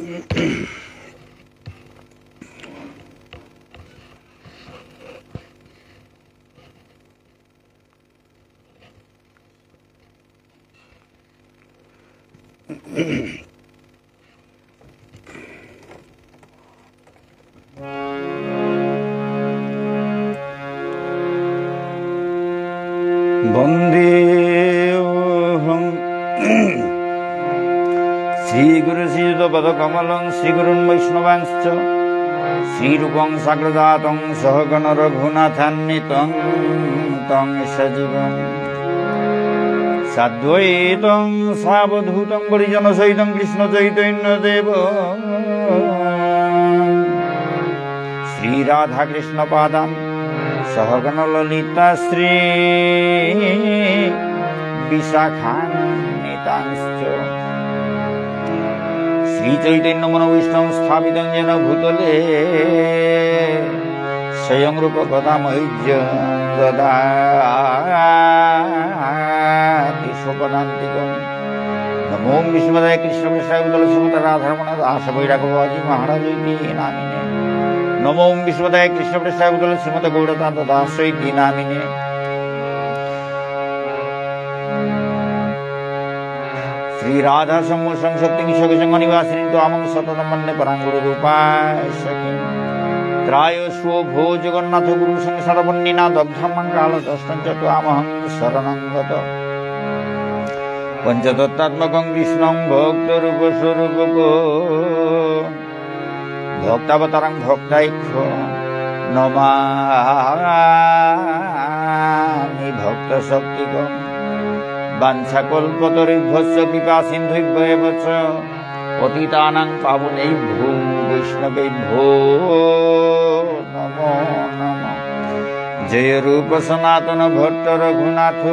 বন্দেহং শ্রীগুরু শ্রীযুতপদকমলং শ্রীগুরুন বৈষ্ণবাংশ্চ শ্রীরূপং সাগ্রজাতং সহগণ রঘুনাথান্বিতং তং সজীবং সাদ্বৈতং সাবধূতং পরিজনসহিতং কৃষ্ণ চৈতন্যদেব শ্রীরাধা কৃষ্ণ পাদান সহগণ ললিতা শ্রী বিশাখান্বিতাংশ্চ শ্রীচৈতন্য মনোবিষ্ণং স্থাপিতং যেন ভূতলে স্বয়ং রূপ গদামহ্য দদাতি স্বপদান্তিকং নমো বিষ্ণুপদায় কৃষ্ণ কৃষ্ণায় শ্রীমত রাধারমণ দাস বৈরাগবাজি মহারাজ নামিনে নমো বিষ্ণুপদায় কৃষ্ণ কৃষ্ণায় শ্রীমত গৌরকান্ত দাস নামিনে শ্রী রাধা সমূহং শক্তি সঙ্গ নিবাসিনী তামং সততম বন্দে পরাঙ্গুরু রূপায় সখী ত্রায়স্ব ভো জগন্নাথ গুরু সংসারবন্নিনা দগ্ধমং কালদষ্টং চ ত্বামহং শরণং গত পঞ্চতত্ত্বাত্মকং কৃষ্ণং ভক্তরূপ স্বরূপ ভক্তাবতারং ভক্তাইক্ষ নমামি ভক্ত শক্তিকং বাঞ্ছাকল্পতরুভ্যশ্চ কৃপা সিন্ধুভ্যেব চ পতিতানাং পাবনেভ্যো বৈষ্ণবেভ্যো নমো নমঃ। জয় রূপ সনাতন ভট্ট রঘুনাথ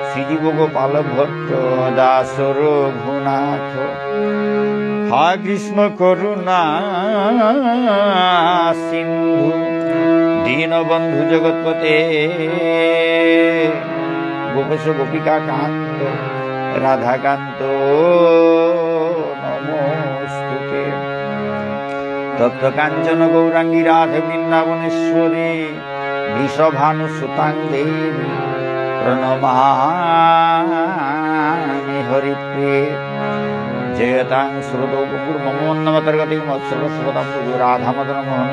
শ্রীজীব গোপাল ভট্ট দাস রঘুনাথ। হা কৃষ্ণ করুণা সিন্ধু দীনবন্ধু জগৎপতে গোপেশ গোপিকা কান্ত রাধাকান্ত নমস্তুতে। তপ্ত কাঞ্চন গৌরাঙ্গী রাধে বৃন্দাবনেশ্বরী বৃষভানুসুতাং দেবী প্রণমামি হরিপ্রিয়ে। জয়তাং শ্রুতৌ পুকুর্মমোন্নমতর্গতি মৎসর্বস্বতাং পুজো রাধা মদন মোহন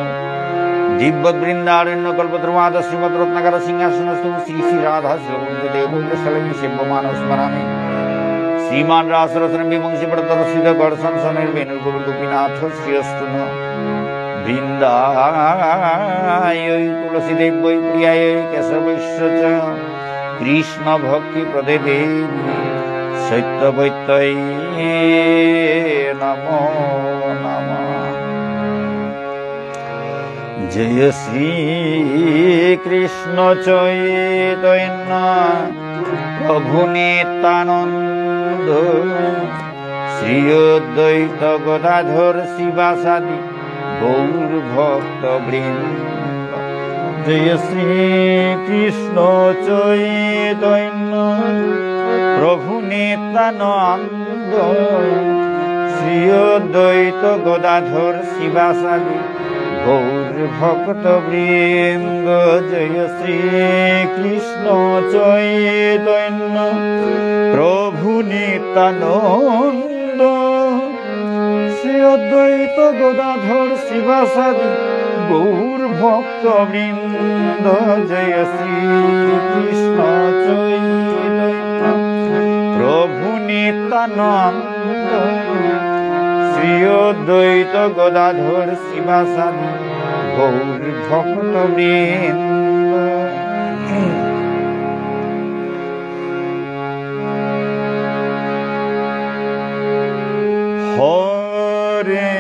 দিব্যবৃন্দারণ্য কল্পদ্রমাদ শ্রীমদ রত্নাকর সিংহাসনস্থ শ্রী শ্রী রাধা শিলদেবী সেব্যমান স্মরামি। শ্রীমান রাসরসন বিমংসী পড়তরসিদ গর্ষণ সনের বেণুর গোপীনাথ শ্রীয়স্তু ন বৃন্দায় তুলসী দেব্যৈ প্রিয়ায় কেশবৈশ্য চ কৃষ্ণ ভক্তি প্রদে দেবী সত্যবৈত্যৈ নমো নমঃ। জয় শ্রী কৃষ্ণ চৈতন্য প্রভু নিত্যানন্দ শ্রী অদ্বৈত গদাধর শিবাসাদি গৌর ভক্ত বৃন্দ। জয় শ্রী কৃষ্ণ চৈতন্য প্রভু নিত্যানন্দ শ্রী অদ্বৈত গদাধর শিবাসাদি গৌর ভক্ত বৃন্দ। জয় শ্রী কৃষ্ণ চৈতন্য প্রভু নিত্যানন্দ শ্রী অদ্বৈত গদাধর শিবাসাদি গৌর ভক্ত বৃন্দ। জয় শ্রী কৃষ্ণ চৈতন্য প্রভু নিত্যানন্দ শ্রী অদ্বৈত গদাধর শিবাসাদি গৌর ভক্ত বৃন্দ। হরে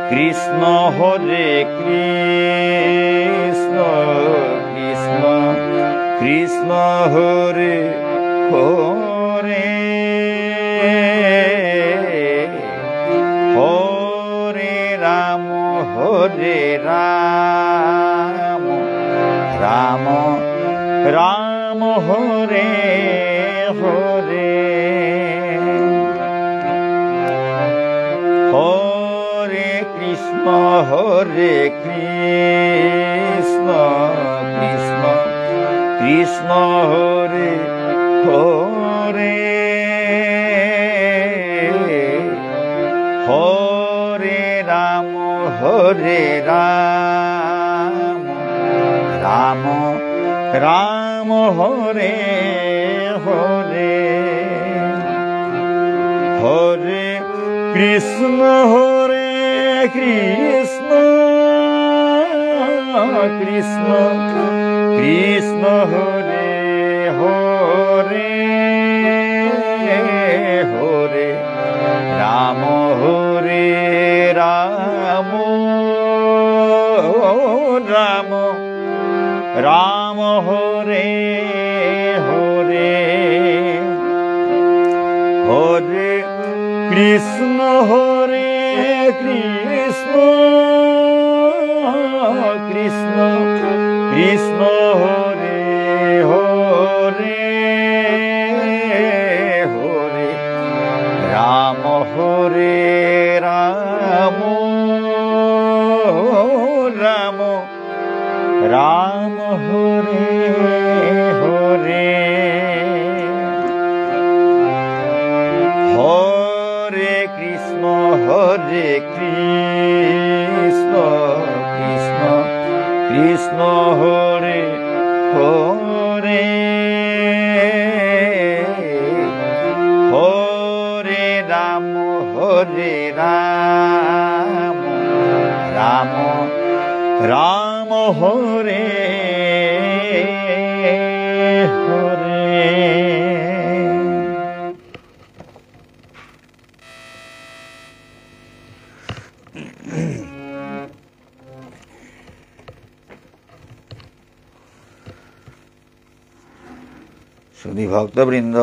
কৃষ্ণ হরে কৃষ্ণ কৃষ্ণ কৃষ্ণ হরে হরে হরে রাম হরে রাম রাম রাম হরে হরে। কৃষ্ণ হরে কৃষ্ণ কৃষ্ণ কৃষ্ণ হরে হরে হরে রাম রাম রাম হরে হরে হরে কৃষ্ণ কৃষ্ণ কৃষ্ণ কৃষ্ণ হরে হরে হরে রাম রাম রাম রাম হরে হরে হরে কৃষ্ণ কৃষ্ণ কৃষ্ণ কৃষ্ণ হরে হরে হরে রাম রাম রাম রাম হরে হরে হরে কৃষ্ণ কৃষ্ণ কৃষ্ণ হরে হরে হরে রাম রাম রাম হরে হরে। শুধু ভক্তবৃন্দ,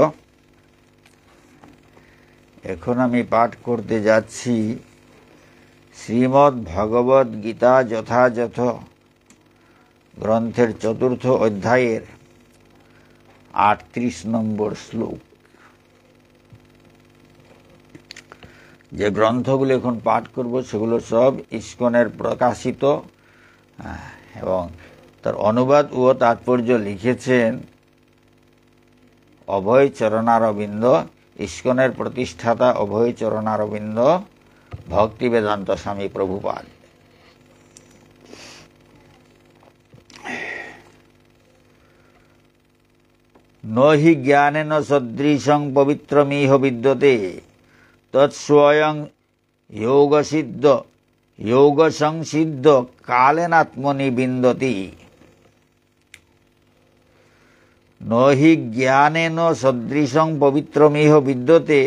এখন আমি পাঠ করতে যাচ্ছি শ্রীমদ্ ভগবদ গীতা যথাযথ গ্রন্থের ৪র্থ অধ্যায়ের ৩৮ নম্বর শ্লোক। যে গ্রন্থগুলো এখন পাঠ করব সেগুলো সব ইস্কনের প্রকাশিত এবং তার অনুবাদ ও তাৎপর্য লিখেছেন অভয় চরণারবিন্দ, ইস্কনের প্রতিষ্ঠাতা অভয় চরণারবিন্দ ভক্তিবেদান্ত স্বামী প্রভুপাদ। নহি জ্ঞানেন সদৃশং পবিত্রমিহ বিদ্যতে তৎস্বয়ং যোগ সংসিদ্ধ কালেনাত্মনি বিন্দতি। নহি জ্ঞানেন সদৃশং পবিত্রমিহ বিদ্যতে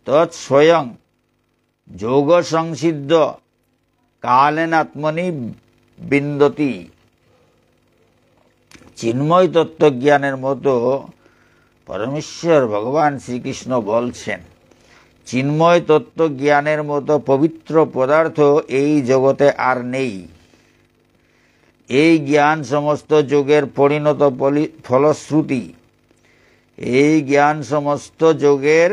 তৎস্বয়ং যোগ সংসিদ্ধ কালেনাত্মনি বিন্দতি। চিন্ময় তত্ত্বজ্ঞানের মতো পরমেশ্বর ভগবান শ্রীকৃষ্ণ বলছেন, চিন্ময় তত্ত্বজ্ঞানের মতো পবিত্র পদার্থ এই জগতে আর নেই। এই জ্ঞান সমস্ত যোগের পরিণত ফলশ্রুতি। এই জ্ঞান সমস্ত যোগের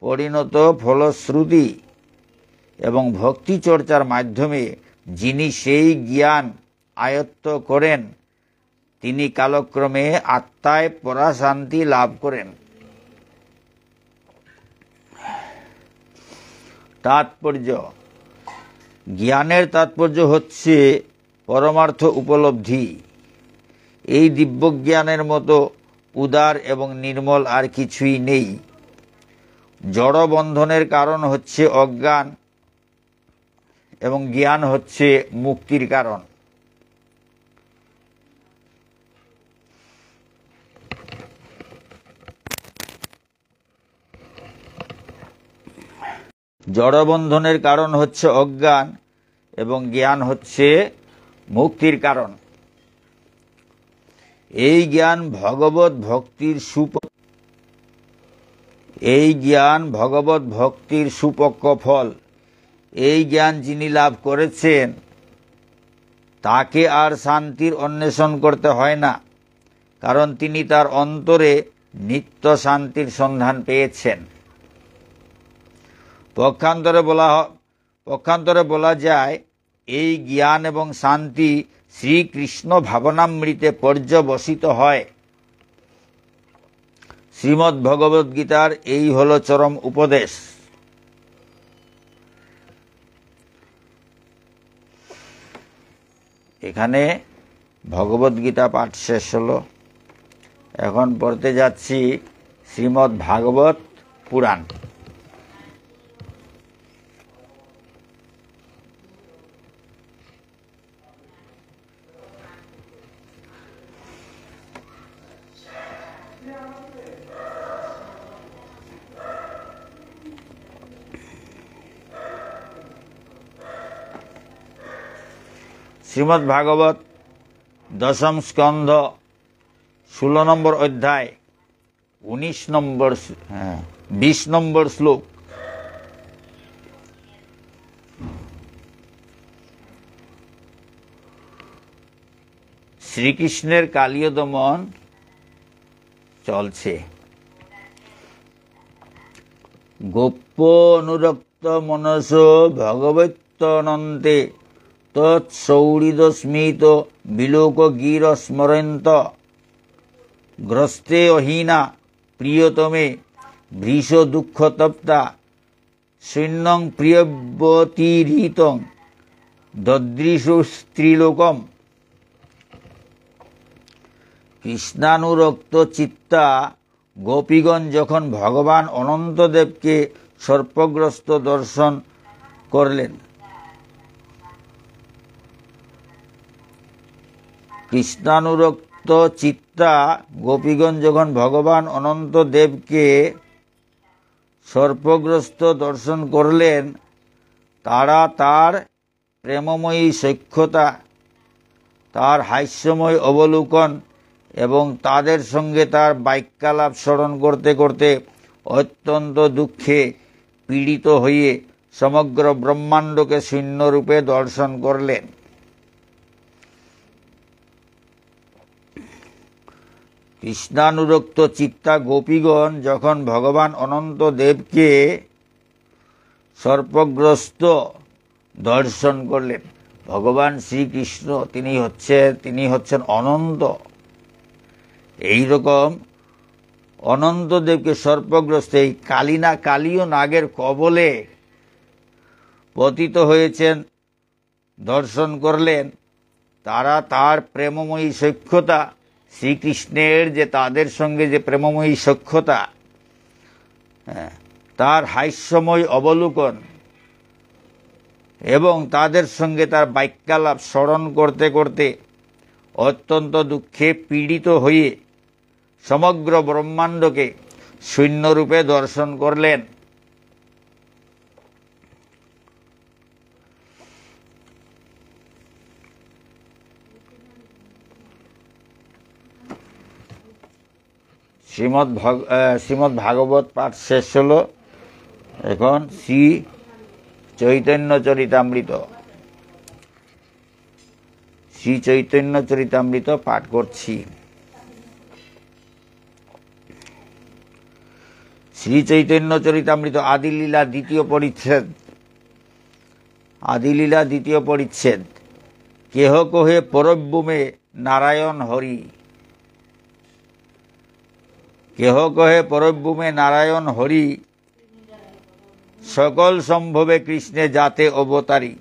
পরিণত ফলশ্রুতি এবং ভক্তি চর্চার মাধ্যমে যিনি সেই জ্ঞান আয়ত্ত করেন তিনি কালক্রমে আত্মায় পরাশান্তি লাভ করেন। তাৎপর্য: জ্ঞানের তাৎপর্য হচ্ছে পরমার্থ উপলব্ধি। এই দিব্যজ্ঞানের মতো উদার এবং নির্মল আর কিছুই নেই। জড় বন্ধনের কারণ হচ্ছে অজ্ঞান এবং জ্ঞান হচ্ছে মুক্তির কারণ। জড়বন্ধনের কারণ হচ্ছে অজ্ঞান এবং জ্ঞান হচ্ছে মুক্তির কারণ। এই জ্ঞান ভগবত ভক্তির সুপক্ষ ফল। এই জ্ঞান যিনি লাভ করেছেন তাকে আর শান্তির অন্বেষণ করতে হয় না, কারণ তিনি তার অন্তরে নিত্য শান্তির সন্ধান পেয়েছেন। পক্ষান্তরে পক্ষান্তরে বলা যায় এই জ্ঞান এবং শান্তি শ্রীকৃষ্ণ ভাবনামৃতে পর্যবসিত হয়। শ্রীমদ্ ভগবদ গীতার এই হল চরম উপদেশ। এখানে ভগবদ গীতা পাঠ শেষ হলো। এখন পড়তে যাচ্ছি শ্রীমদ্ ভাগবত পুরাণ। শ্রীমদ্ ভাগবত দশম স্কন্ধ 16 নম্বর অধ্যায় 20 নম্বর শ্লোক। শ্রীকৃষ্ণের কালীয় দমন চলছে। গোপ্য অনুরক্ত মনস ভগবত্যনন্তে তৎসৌহৃদস্মিত বিলোক গির স্মরন্ত গ্রস্তে অহীনা প্রিয়তমে ভৃশ দুঃখতপ্তা সৈন্যং প্রিয়বতীরিতং দদৃশু স্ত্রীলোকম। কৃষ্ণানুরক্ত চিত্তা গোপীগণ যখন ভগবান অনন্তদেবকে সর্পগ্রস্ত দর্শন করলেন, কৃষ্ণানুরক্ত চিত্তা গোপীগণ যখন ভগবান অনন্ত দেবকে সর্পগ্রস্ত দর্শন করলেন, তারা তার প্রেমময়ী সখ্যতা, তার হাস্যময় অবলোকন এবং তাদের সঙ্গে তার বাক্যালাপ স্মরণ করতে করতে অত্যন্ত দুঃখে পীড়িত হয়ে সমগ্র ব্রহ্মাণ্ডকে শূন্যরূপে দর্শন করলেন। কৃষ্ণানুরক্ত চিত্তা গোপীগণ যখন ভগবান অনন্ত দেবকে সর্পগ্রস্ত দর্শন করলেন, ভগবান শ্রীকৃষ্ণ তিনি হচ্ছেন অনন্ত। এইরকম অনন্ত দেবকে সর্পগ্রস্ত, এই কালীয় নাগের কবলে পতিত হয়েছেন দর্শন করলেন। তারা তার প্রেমময়ী সখ্যতা, শ্রীকৃষ্ণের যে তাদের সঙ্গে যে প্রেমময়ী সখ্যতা, তার হাস্যময় অবলোকন এবং তাদের সঙ্গে তার বাক্যালাপ স্মরণ করতে করতে অত্যন্ত দুঃখে পীড়িত হয়ে সমগ্র ব্রহ্মাণ্ডকে শূন্যরূপে দর্শন করলেন। শ্রীমদ্ ভাগবত পাঠ শেষ হল। এখন শ্রী চৈতন্য চরিতামৃত পাঠ করছি। শ্রী চৈতন্য চরিতামৃত আদিলীলা দ্বিতীয় পরিচ্ছেদ। কেহ কহে পরব্রহ্মে নারায়ণ হরি, কেহ কহে পরব্রহ্মে নারায়ণ হরি, সকল সম্ভবে কৃষ্ণে যাতে অবতারী।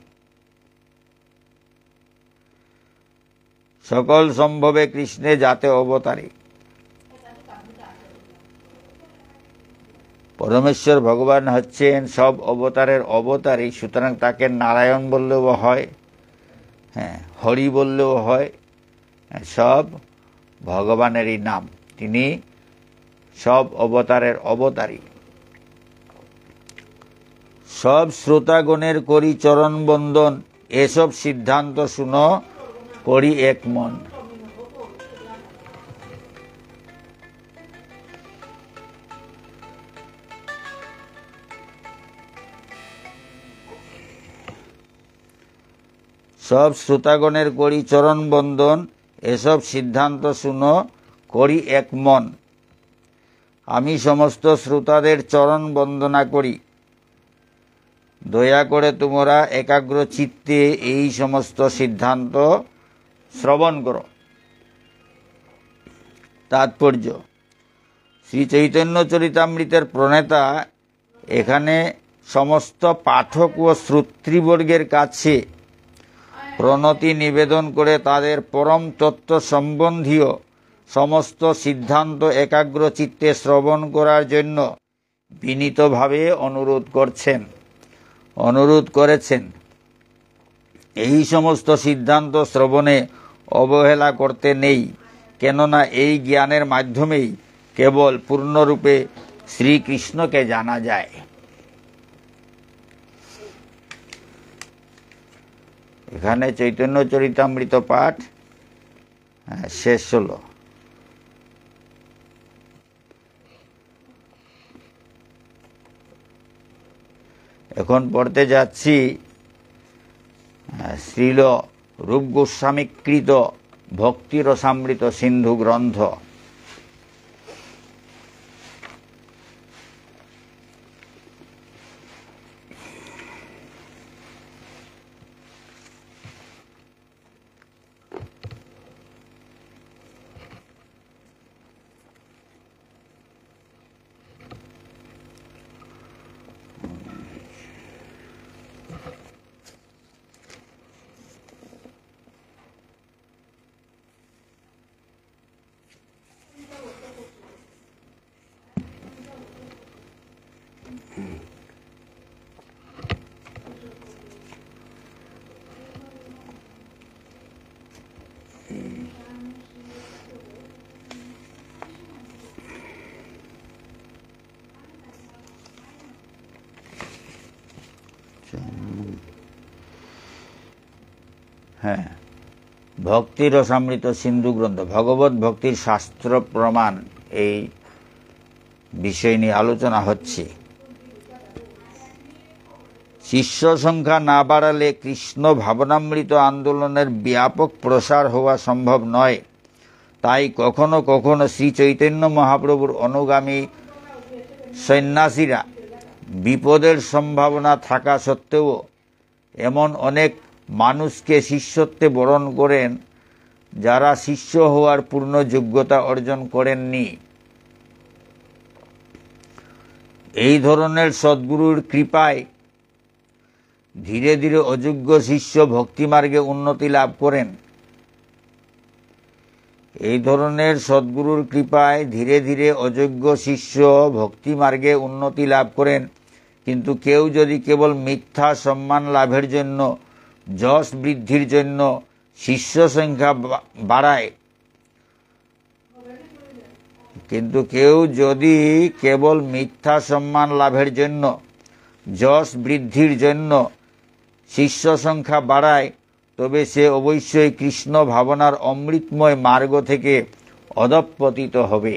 সকল সম্ভবে কৃষ্ণে যাতে অবতারী। পরমেশ্বর ভগবান হচ্ছেন সব অবতারের অবতারী, সুতরাং তাকে নারায়ণ বললেও হয়, হরি বললেও হয়, সব ভগবানেরই নাম। তিনি সব অবতারের অবতারী। সব শ্রোতাগণের করি চরণ বন্দন, এসব সিদ্ধান্ত শুনো করি এক মন। সব শ্রোতাগণের করি চরণ বন্দন, এসব সিদ্ধান্ত শুনো করি এক মন। আমি সমস্ত শ্রোতাদের চরণ বন্দনা করি। দয়া করে তোমরা একাগ্র চিত্তে এই সমস্ত সিদ্ধান্ত শ্রবণ করো। তাৎপর্য: শ্রী চৈতন্য চরিতামৃতের প্রণেতা এখানে সমস্ত পাঠক ও শ্রোতৃবর্গের কাছে প্রণতি নিবেদন করে তাদের পরম তত্ত্ব সম্বন্ধীয় সমস্ত সিদ্ধান্ত একাগ্র চিত্তে শ্রবণ করার জন্য বিনীতভাবে অনুরোধ করেছেন। এই সমস্ত সিদ্ধান্ত শ্রবণে অবহেলা করতে নেই, কেননা এই জ্ঞানের মাধ্যমেই কেবল পূর্ণরূপে শ্রীকৃষ্ণকে জানা যায়। এখানে চৈতন্য চরিতামৃত পাঠ শেষ হলো। এখন পড়তে যাচ্ছি শ্রীল রূপ গোস্বামীকৃত ভক্তিরসামৃত সিন্ধু গ্রন্থ। হ্যাঁ, ভক্তিরসামৃত সিন্ধু গ্রন্থ, ভগবত ভক্তির শাস্ত্র প্রমাণ, এই বিষয় নিয়ে আলোচনা হচ্ছে। শিষ্য সংখ্যা না বাড়ালে কৃষ্ণ ভাবনামৃত আন্দোলনের ব্যাপক প্রসার হওয়া সম্ভব নয়। তাই কখনো কখনো শ্রী চৈতন্য মহাপ্রভুর অনুগামী সন্ন্যাসীরা বিপদের সম্ভাবনা থাকা সত্ত্বেও এমন অনেক মানুষকে শিষ্যত্বে বরণ করেন যারা শিষ্য হওয়ার পূর্ণ যোগ্যতা অর্জন করেননি। এই ধরনের সদ্গুরুর কৃপায় ধীরে ধীরে অযোগ্য শিষ্য ভক্তিমার্গে উন্নতি লাভ করেন। এই ধরনের সদ্গুরুর কৃপায় ধীরে ধীরে অযোগ্য শিষ্য ভক্তিমার্গে উন্নতি লাভ করেন। কিন্তু কেউ যদি কেবল মিথ্যা সম্মান লাভের জন্য, যশ বৃদ্ধির জন্য শিষ্য সংখ্যা বাড়ায়, কিন্তু কেউ যদি কেবল মিথ্যা সম্মান লাভের জন্য, যশ বৃদ্ধির জন্য শিষ্য সংখ্যা বাড়ায়, তবে সে অবশ্যই কৃষ্ণ ভাবনার অমৃতময় মার্গ থেকে অধঃপতিত হবে।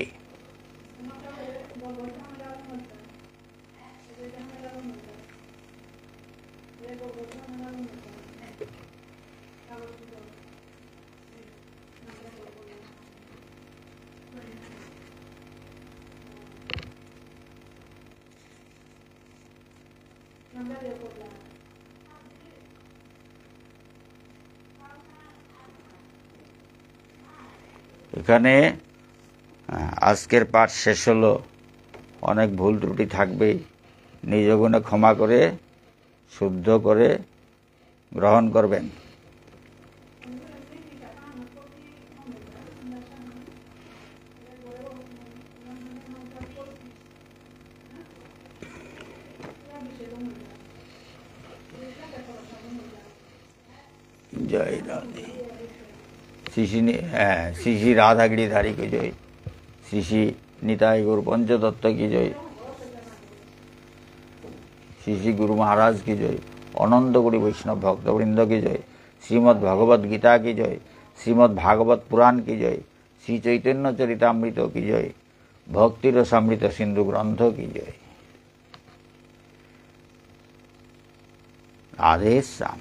এখানে আজকের পাঠ শেষ হলো। অনেক ভুল ত্রুটি থাকবে, নিজ গুণে ক্ষমা করে শুদ্ধ করে গ্রহণ করবেন। জয় রাধে। শ্রী শ্রী রাধাগিরিধারী কি জয়, শ্রী শ্রী নিতাই গুরু পঞ্চতত্ত্ব কি জয়, শ্রী শ্রী গুরু মহারাজ কি জয়, অনন্ত কোটি বৈষ্ণব ভক্তবৃন্দ কি জয়, শ্রীমদ্ ভগবদ গীতা কি জয়, শ্রীমদ্ ভাগবত পুরাণ কি জয়, শ্রী চৈতন্য চরিতামৃত কি জয়, ভক্তিরসামৃত সিন্ধু গ্রন্থ কি জয়। রাধে শ্যাম।